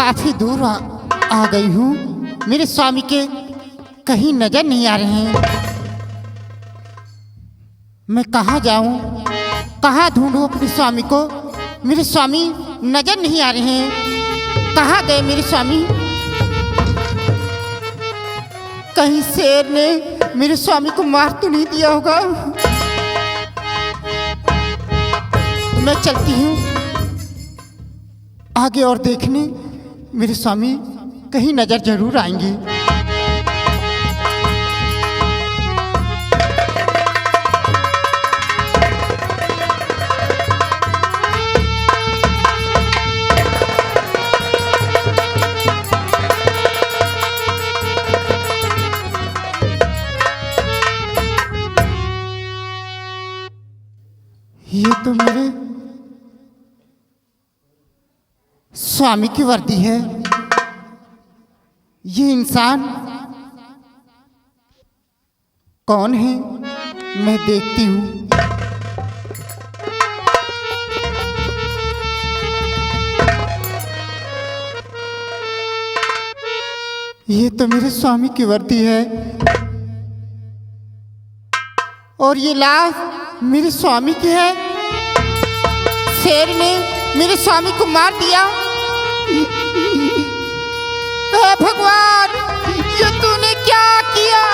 काफी दूर आ गई हूँ। मेरे स्वामी के कहीं नजर नहीं आ रहे हैं। मैं कहाँ जाऊँ, कहाँ ढूंढूं अपने स्वामी को? मेरे स्वामी नजर नहीं आ रहे हैं। कहाँ गए मेरे स्वामी? कहीं शेर ने मेरे स्वामी को मार तो नहीं दिया होगा। मैं चलती हूँ आगे और देखने, मेरे स्वामी कहीं नजर जरूर आएंगे। ये तो मेरे स्वामी की वर्दी है। ये इंसान कौन है? मैं देखती हूँ। ये तो मेरे स्वामी की वर्दी है और ये लाश मेरे स्वामी की है। शेर ने मेरे स्वामी को मार दिया। हे भगवान, ये तूने क्या किया?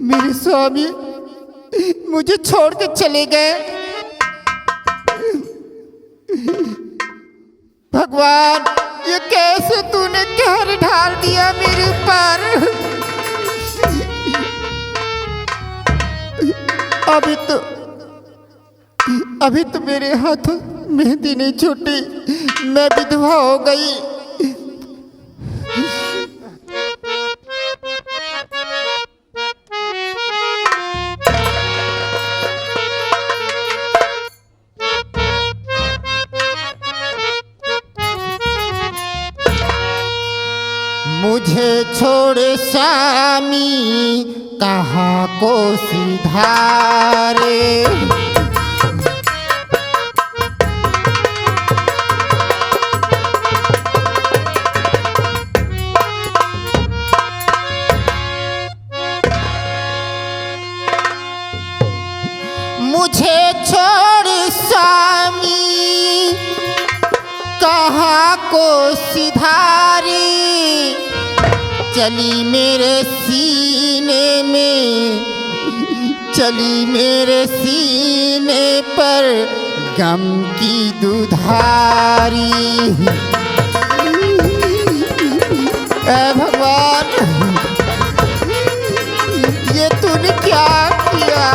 मेरे स्वामी मुझे छोड़ के चले गए। भगवान, ये कैसे तूने कहर ढाल दिया मेरे ऊपर? अभी तो मेरे हाथ मेहंदी नहीं छूटी, मैं विधवा हो गई। मुझे छोड़ स्वामी कहाँ को सिधारे। मुझे छोड़ स्वामी कहाँ को सिधारे। चली मेरे सीने में, चली मेरे सीने पर गम की दुधारी। ऐ भगवान, ये तूने क्या किया?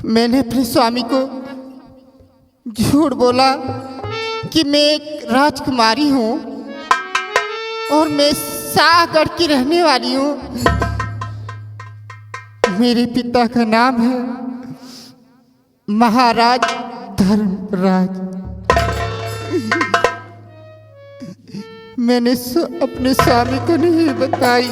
मैंने अपने स्वामी को झूठ बोला कि मैं एक राजकुमारी हूँ और मैं शाहगढ़ की रहने वाली हूँ। मेरे पिता का नाम है महाराज धर्मराज। मैंने अपने स्वामी को नहीं बताई।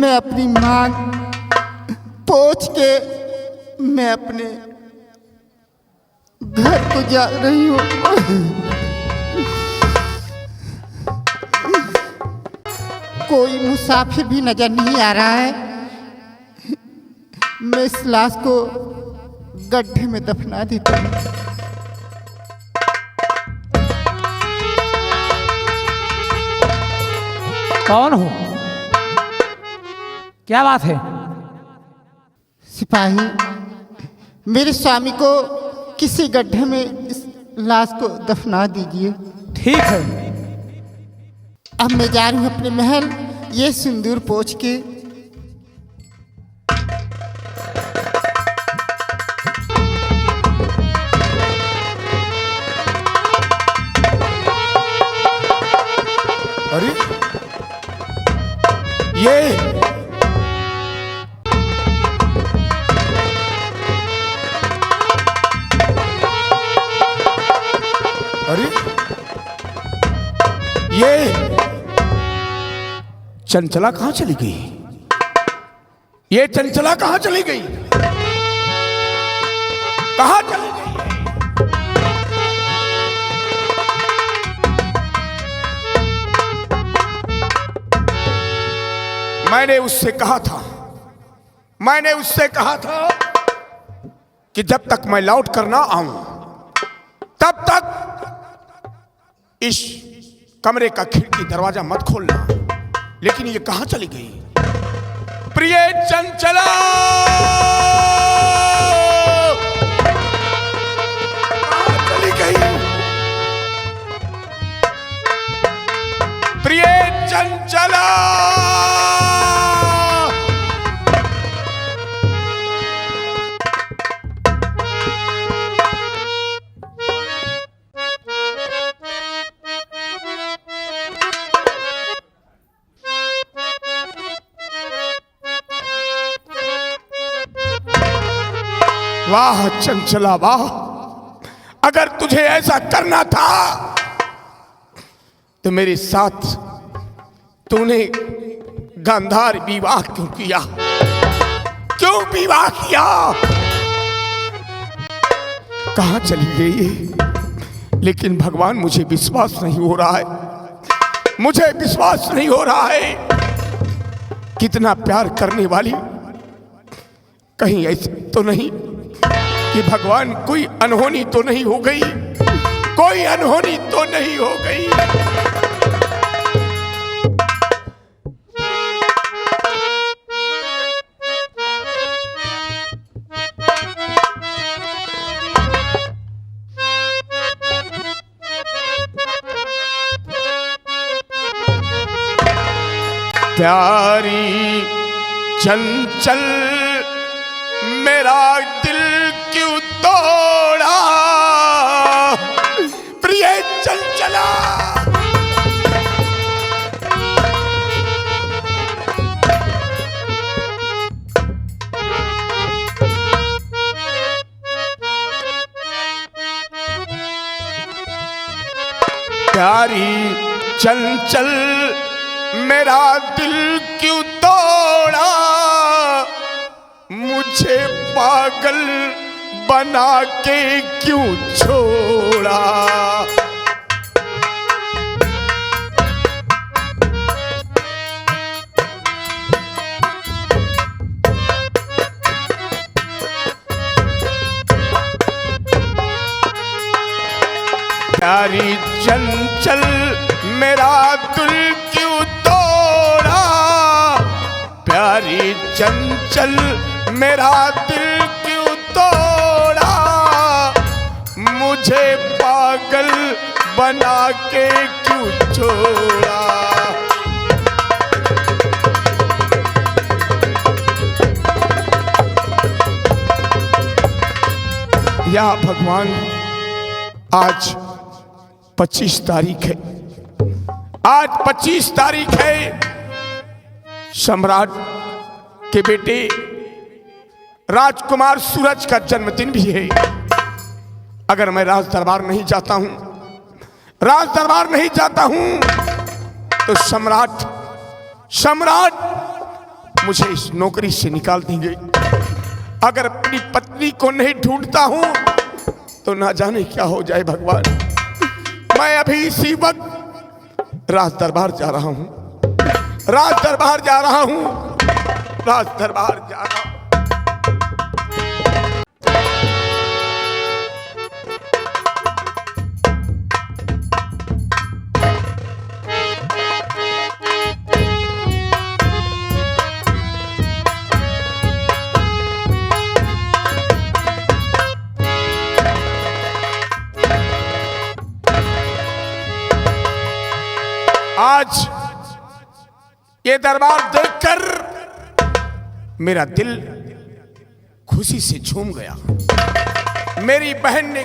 मैं अपनी मांग पोंछ के मैं अपने घर को जा रही हूँ। कोई मुसाफिर भी नजर नहीं आ रहा है। मैं इस लाश को गड्ढे में दफना देता हूँ। कौन हो? क्या बात है? सिपाही, मेरे स्वामी को किसी गड्ढे में इस लाश को दफना दीजिए। ठीक है। अब मैं जा रही हूँ अपने महल। ये सिंदूर पोंछ के अरे ये अरे ये चंचला कहां चली गई? ये चंचला कहां चली गई? कहां चली गई? मैंने उससे कहा था कि जब तक मैं लौट कर ना आऊं तब तक इस कमरे का खिड़की दरवाजा मत खोलना। लेकिन ये कहां चली गई? प्रिय चंचला, कहां चली गई? प्रिय चंचला, वाह चंचला वाह, अगर तुझे ऐसा करना था तो मेरे साथ तूने गांधार विवाह क्यों किया? क्यों विवाह किया? कहां चली गई? लेकिन भगवान मुझे विश्वास नहीं हो रहा है, मुझे विश्वास नहीं हो रहा है। कितना प्यार करने वाली, कहीं ऐसे तो नहीं कि भगवान कोई अनहोनी तो नहीं हो गई? कोई अनहोनी तो नहीं हो गई? प्यारी चंचल मेरा दिल क्यों तोड़ा? प्रिय चंचला, प्यारी चंचल मेरा दिल क्यों तोड़ा? मुझे पागल बना के क्यों छोड़ा? प्यारी चंचल मेरा दिल क्यों तोड़ा? प्यारी चंचल मेरा दिल क्यों तोड़ा? मुझे पागल बना के क्यों छोड़ा? या भगवान, आज 25 तारीख है, आज 25 तारीख है। सम्राट के बेटे राजकुमार सूरज का जन्मदिन भी है। अगर मैं राज दरबार नहीं जाता हूं, राज दरबार नहीं जाता हूं तो सम्राट मुझे इस नौकरी से निकाल देंगे। अगर अपनी पत्नी को नहीं ढूंढता हूं तो ना जाने क्या हो जाए भगवान। मैं अभी इसी वक्त राज दरबार जा रहा हूं, राज दरबार जा रहा हूं, राज दरबार जा रहा हूं। ये दरबार देखकर मेरा दिल खुशी से झूम गया। मेरी बहन ने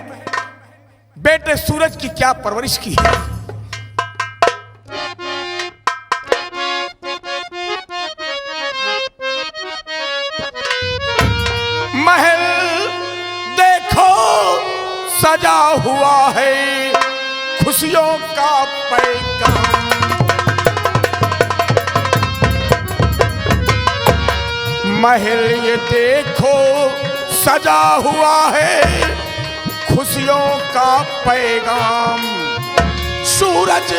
बेटे सूरज की क्या परवरिश की है। महल देखो सजा हुआ है खुशियों का पैगाम। महल ये देखो सजा हुआ है खुशियों का पैगाम। सूरज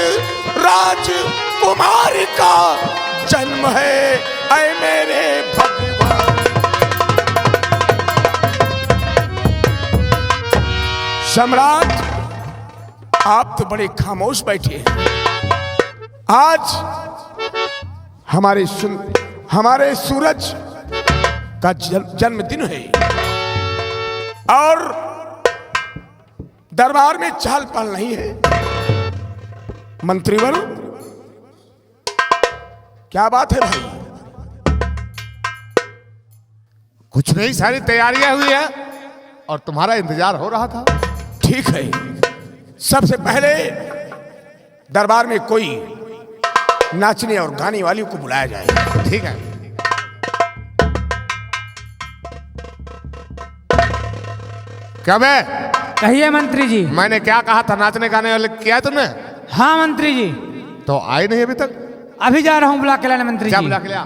राजकुमार का जन्म है ऐ मेरे भगवान। सम्राट, आप तो बड़े खामोश बैठे हैं। आज हमारे सूरज का जन्मदिन है और दरबार में चाल पाल नहीं है। मंत्रीवर, क्या बात है भाई? कुछ नहीं, सारी तैयारियां हुई है और तुम्हारा इंतजार हो रहा था। ठीक है, सबसे पहले दरबार में कोई नाचने और गाने वाली को बुलाया जाए। ठीक है। क्या बे? कहिए मंत्री जी। मैंने क्या कहा था, नाचने गाने वाले किया तुमने? हाँ मंत्री जी। तो आए नहीं अभी तक? अभी जा रहा हूँ बुला के लाने मंत्री क्या जी। बुला के लिया?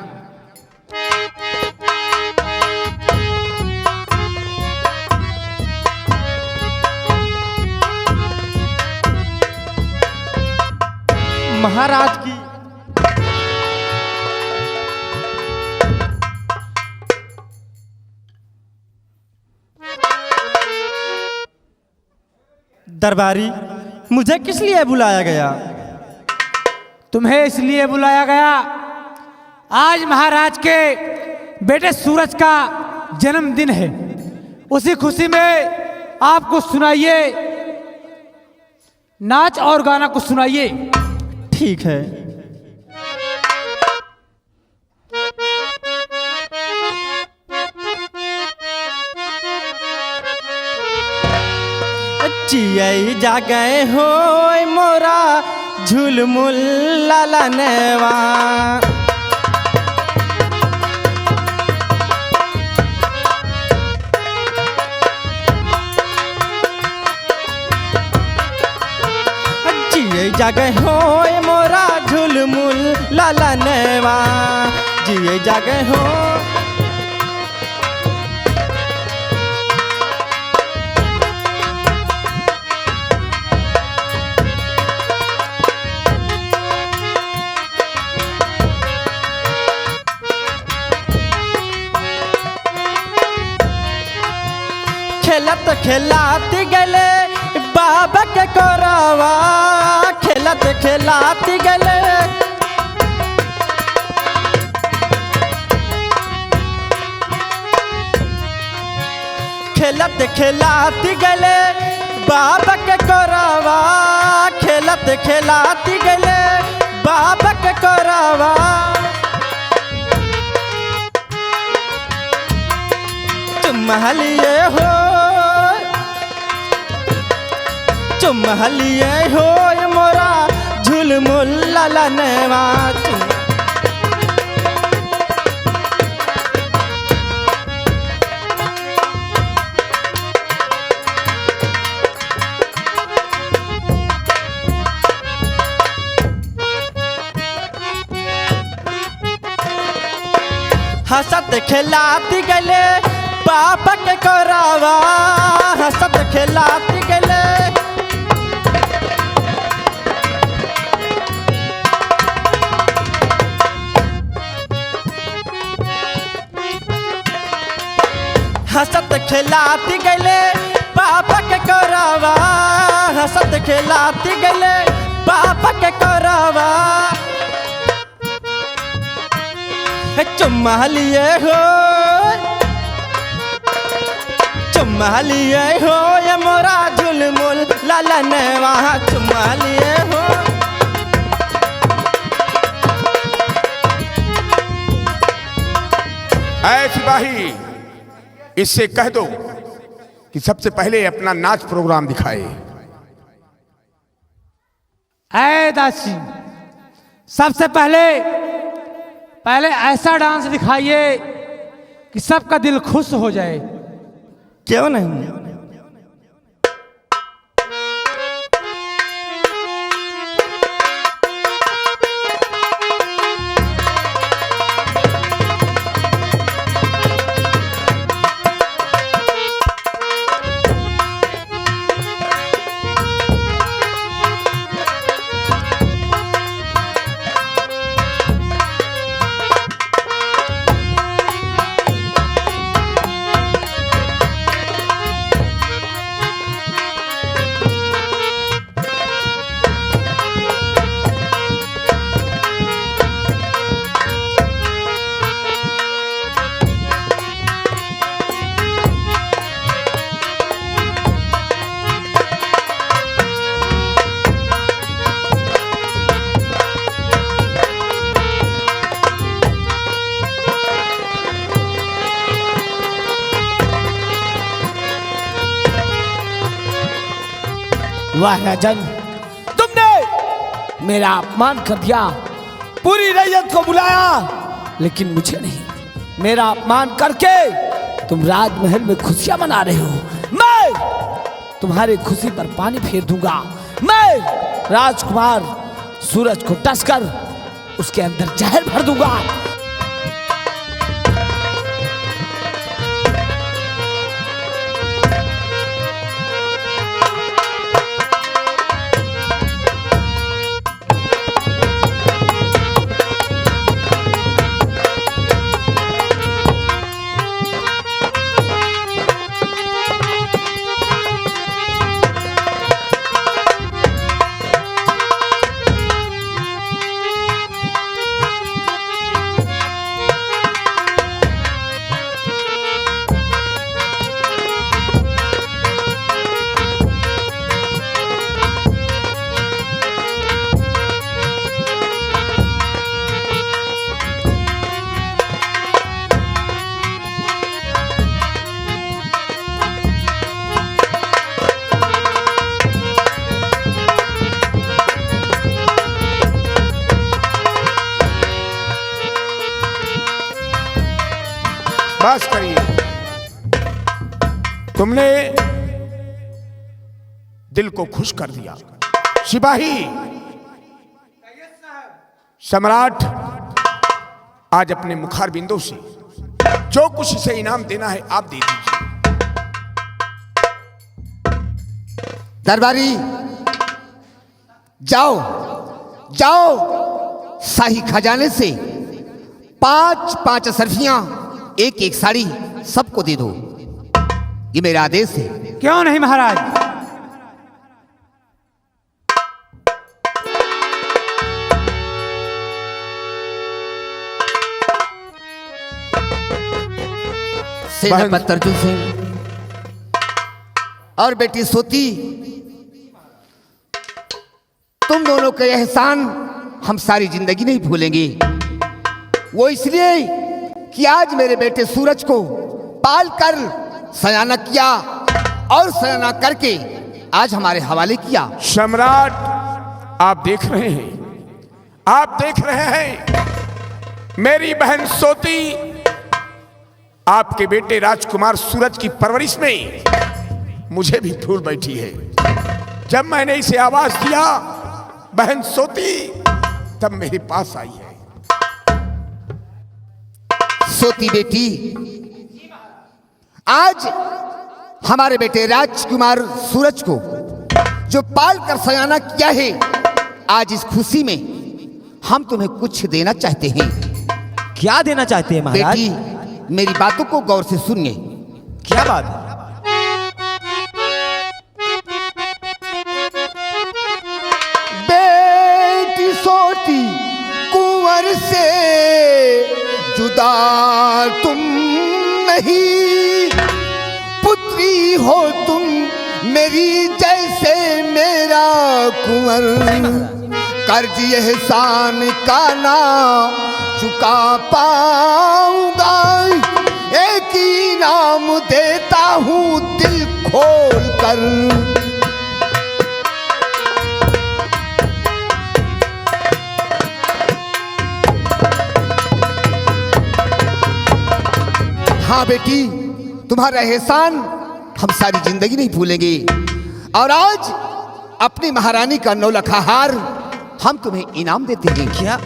महाराज की दरबारी, मुझे किस लिए बुलाया गया? तुम्हें इसलिए बुलाया गया, आज महाराज के बेटे सूरज का जन्मदिन है। उसी खुशी में आपको सुनाइए, नाच और गाना को सुनाइए। ठीक है। चियै जागे हो मोरा झुलमुल ललनवा। चियै जागे हो मोरा झुलमुल ललनवा। चियै जागे हो खेलत खेलात गले बाबा के कोरावा। खेलत खेलात गले खेलत खेलात गले बाबा के कोरावा। खेलत खेलात गले बाबा के कोरावा। चुम्हलिए हो चुम्हलिए हो मोरा झुलमुल ललनवा। हंसत खेलात गले बाबा के कोरावा। हंसत खेलात गले हंसत खेलात गले बाबा के कोरावा। हंसत खेलात गले बाबा के कोरावा। चुम्हलिए हो चुम्हलिए हो ये मोरा झुलमुल ललनवा। चुम्हलिए हो सिपाही, इससे कह दो कि सबसे पहले अपना नाच प्रोग्राम दिखाए। ऐ दासी, सबसे पहले ऐसा डांस दिखाइए कि सबका दिल खुश हो जाए। क्यों नहीं? वाह राजन, तुमने मेरा अपमान कर दिया, पूरी रैयत को बुलाया, लेकिन मुझे नहीं। मेरा अपमान करके तुम राजमहल में खुशियां मना रहे हो। मैं तुम्हारी खुशी पर पानी फेर दूंगा। मैं राजकुमार सूरज को टसकर उसके अंदर जहर भर दूंगा। बस करिए, तुमने दिल को खुश कर दिया। सिपाही, सम्राट आज अपने मुखार बिंदु से जो कुछ इसे इनाम देना है आप दे दीजिए। दरबारी, जाओ जाओ, शाही खजाने से 5-5 असरफियां, एक एक साड़ी सबको दे दो। ये मेरा आदेश है। क्यों नहीं महाराज? सेनापति अर्जुन सिंह और बेटी सोती, तुम दोनों का एहसान हम सारी जिंदगी नहीं भूलेंगे। वो इसलिए कि आज मेरे बेटे सूरज को पाल कर सयाना किया और सयाना करके आज हमारे हवाले किया। सम्राट, आप देख रहे हैं, आप देख रहे हैं, मेरी बहन सोती आपके बेटे राजकुमार सूरज की परवरिश में मुझे भी भूल बैठी है। जब मैंने इसे आवाज दिया बहन सोती, तब मेरे पास आई है। सोती बेटी, आज हमारे बेटे राजकुमार सूरज को जो पाल कर सयाना किया है, आज इस खुशी में हम तुम्हें कुछ देना चाहते हैं। क्या देना चाहते हैं महाराज? बेटी, मेरी बातों को गौर से सुनिए। क्या बात है? बेटी सोती कुंवर से जुदा तुम नहीं, पुत्री हो तुम मेरी जैसे मेरा कुंवर। कर्ज एहसान का ना चुका पाऊंगा, एक इनाम देता हूं दिल खोल कर। हाँ बेटी, तुम्हारा एहसान हम सारी जिंदगी नहीं भूलेंगे। और आज अपनी महारानी का 9 लाख हार हम तुम्हें इनाम देते हैं। क्या?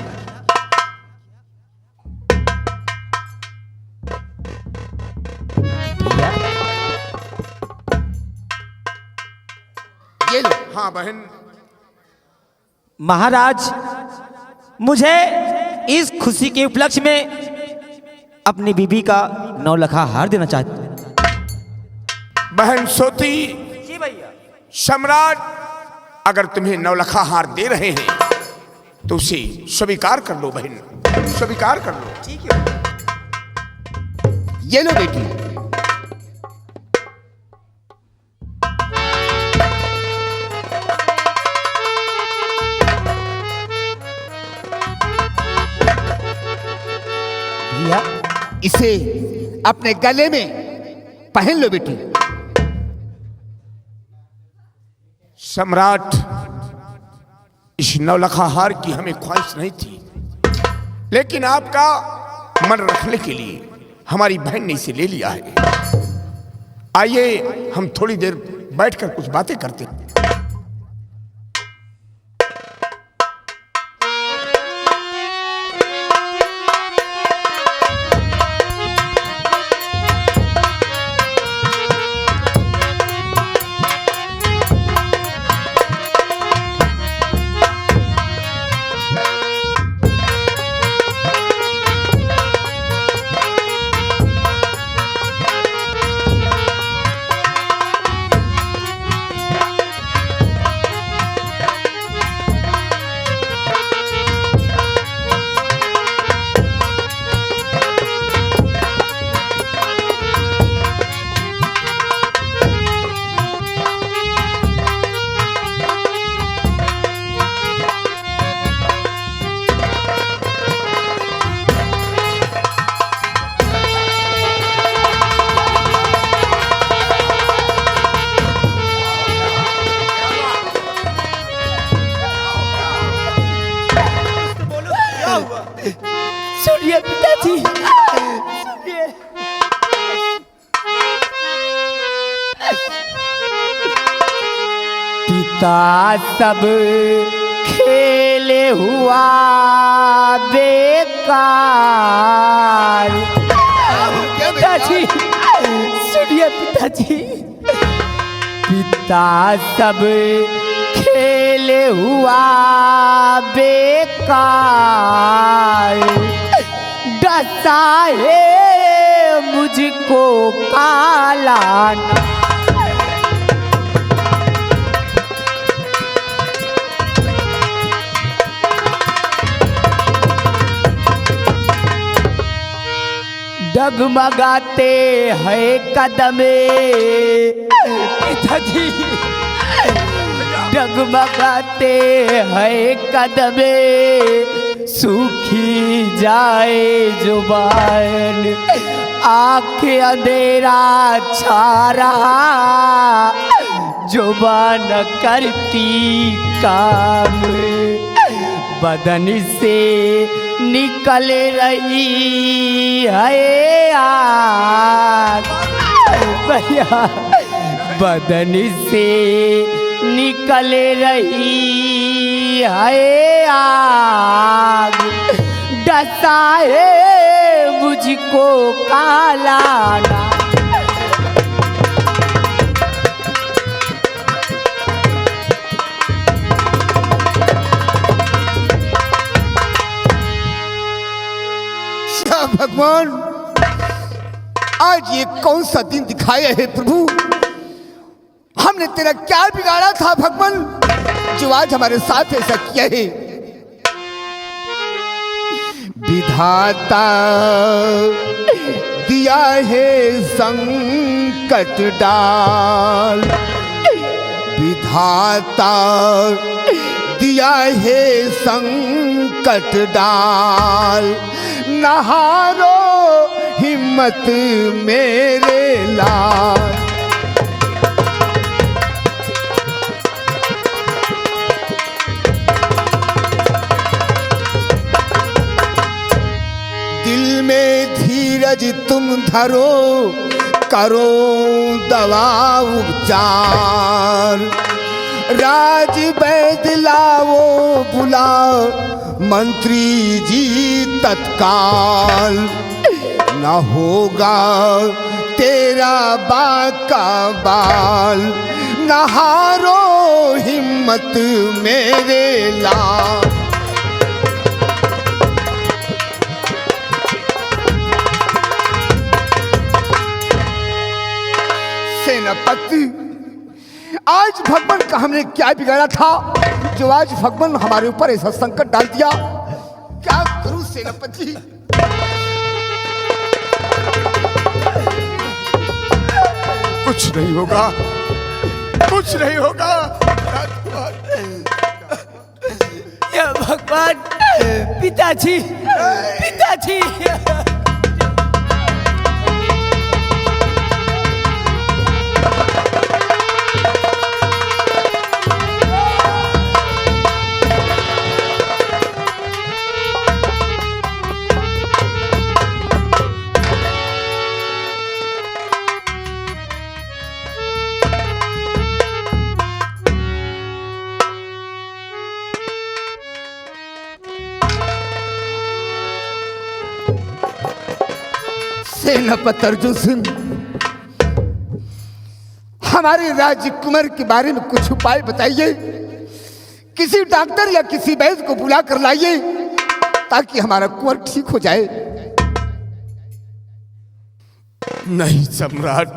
ये लो। हाँ बहन, महाराज, मुझे इस खुशी के उपलक्ष्य में अपनी बीबी का 9 लाख हार देना चाहते। बहन सोती, जी भैया। सम्राट अगर तुम्हें 9 लाख हार दे रहे हैं तो उसे स्वीकार कर लो बहन, स्वीकार कर लो। ठीक है। ये लो बेटी। भैया, इसे अपने गले में पहन लो बेटी। सम्राट, इस 9 लाख हार की हमें ख्वाहिश नहीं थी, लेकिन आपका मन रखने के लिए हमारी बहन ने इसे ले लिया है। आइए हम थोड़ी देर बैठकर कुछ बातें करते हैं। सुनिए पिताजी, सुनिए। पिता सब खेले हुआ बेकार। पिताजी सुनिए पिताजी, पिता सब खेले हुआ बेकार। डसा है मुझको काला ना। डगमगाते हैं कदमे पिताजी, डगमगाते हैं कदमे, सूखी जाए जुबान, आँख अंधेरा छा रहा, जुबान करती काम, बदन से निकल रही है आग। भैया, बदन से निकल रही है आग, डसा है मुझको काला ना। भगवान, आज ये कौन सा दिन दिखाया है प्रभु? हमने तेरा क्या बिगाड़ा था भगवान, जो आज हमारे साथ ऐसा किया है? विधाता दिया है संकट डाल, विधाता दिया है संकट डाल, नहारो हिम्मत मेरे लाल। दिल में धीरज तुम धरो, करो दवा उपचार। राज वैद लाओ बुलाओ, मंत्री जी तत्काल। न होगा तेरा बाका बाल, नहारो हिम्मत मेरे लाल। सेनापति, आज भगवान का हमने क्या बिगाड़ा था जो आज भगवान हमारे ऊपर ऐसा संकट डाल दिया? क्या करूं सेनापति? कुछ नहीं होगा, कुछ नहीं होगा राजकुमार। या भगवान, पिताजी, पिताजी। सेनापति अर्जुन सिंह, हमारे राजकुमार के बारे में कुछ उपाय बताइए। किसी डॉक्टर या किसी वैद्य को बुला कर लाइए ताकि हमारा कुंवर ठीक हो जाए। नहीं सम्राट,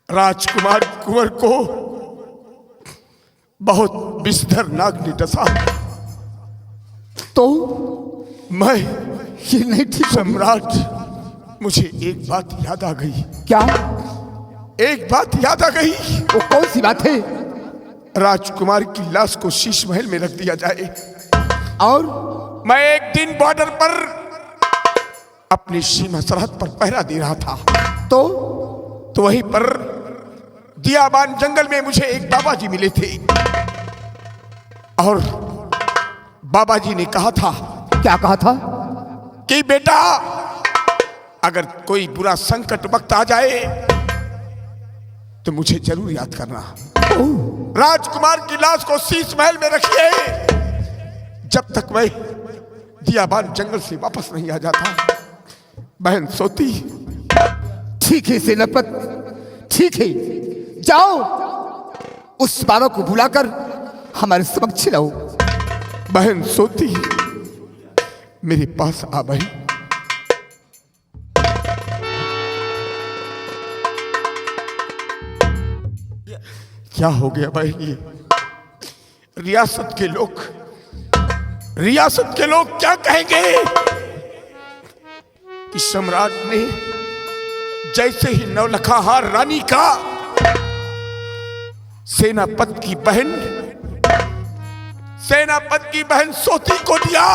राजकुमार कुंवर को बहुत विषधर नाग ने डसा। तो मैं ये नहीं ठीक। सम्राट, मुझे एक बात याद आ गई। क्या? एक बात याद आ गई। वो कौन सी बात है? राजकुमार की लाश को शीश महल में रख दिया जाए। और मैं एक दिन बॉर्डर पर अपनी सीमा सरहद पर पहरा दे रहा था, तो वहीं पर दियाबान जंगल में मुझे एक बाबा जी मिले थे और बाबा जी ने कहा था। क्या कहा था? कि बेटा, अगर कोई बुरा संकट वक्त आ जाए तो मुझे जरूर याद करना। राजकुमार की लाश को शीश महल में रखिए जब तक मैं दियाबान जंगल से वापस नहीं आ जाता। बहन सोती। ठीक है सेनापति, ठीक है। जाओ उस बाबा को बुलाकर हमारे समक्ष लाओ। बहन सोती मेरे पास आ गई। क्या हो गया बहन? ये रियासत के लोग क्या कहेंगे कि सम्राट ने जैसे ही नौलखाहार रानी का सेनापति की बहन सोती को दिया।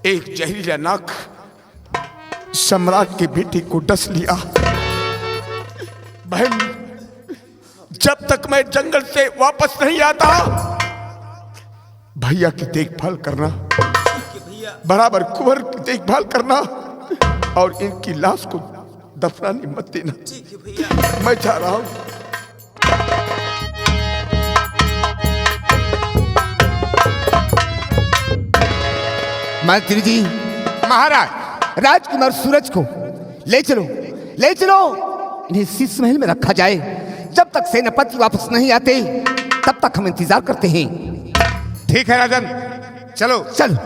एक जहरीला नाग सम्राट के बेटे को डस लिया। बहन, जब तक मैं जंगल से वापस नहीं आता, भैया की देखभाल करना, बराबर कुंवर की देखभाल करना और इनकी लाश को दफनाने मत देना। मैं जा रहा हूं। मंत्री जी, महाराज, राजकुमार सूरज को ले चलो, ले चलो। इन्हें शीश महल में रखा जाए। जब तक सेनापति वापस नहीं आते तब तक हम इंतजार करते हैं। ठीक है राजन, चलो। चल।